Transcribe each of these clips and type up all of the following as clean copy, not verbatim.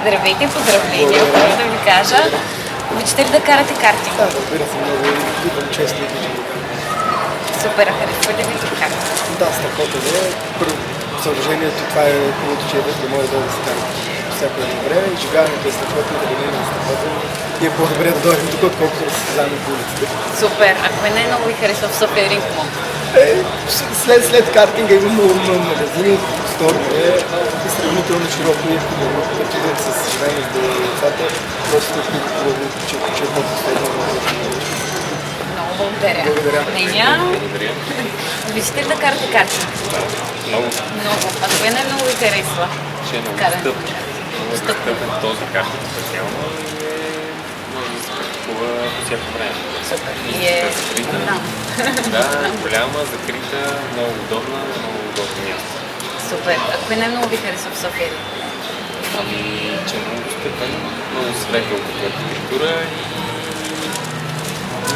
Здравейте, поздравления, първо да ви кажа. Обичате ли да карате картинг? Да, разбира се, много идвам често и да Супер, харесва ли ви тук? Да, страхотно е. Първо, съоръжението, това е хубавото, че да може да се кара всяко едно време. Изживяването е страхотно, да е страхотно. И е по-добре да дойдем тук, отколкото да се създаваме по улиците. Супер, а кое най-много ви харесва в София Ринг Мол? След картинга има много магазини, просторите и сравнително широко и хубаво. Като да се съживение с децата, просто е хубаво, че е по-последно. Много благодаря. Благодаря. Неня? Благодаря. Обичате ли да карате картинг? Много. Много. А кое най-много ви харесва? Че е много Каране. достъпен. Много е достъпен този картинг специално и може да се практикува по всяко време. Супер. И Музиката е закрита. голям. Да, голяма, закрита, много удобна, много удобно място. Супер. А кое най-много ви харесва в София Ринг? Ами, че е много достъпен, много светъл като архитектура и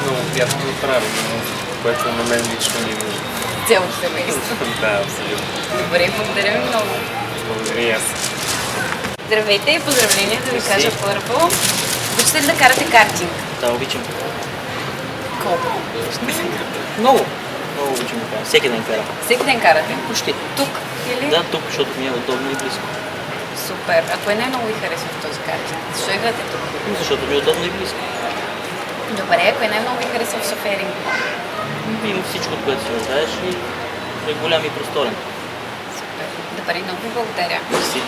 много приятно направено, което на мен лично ми е нужно. Цялото семейство. Да, абсолютно. Добре, благодаря ви много. Благодаря и аз. Здравейте и поздравления да ви кажа първо. Обичате ли да карате картинг? Да, обичам. Колко? Много. Много обичам да карам. Всеки ден карам. Всеки ден карате? Почти. Тук или? Да, тук, защото ми е удобно и близко. Супер. А кое най-много ви харесва в този картинг? Защо играте тук? Защото ми е удобно и близко. Добре, а кое най-много ви харесва в София Ринг? Има всичко, от което се нуждаеш и е голям и просторен. Супер. Добре, много ви благодаря. Мерси.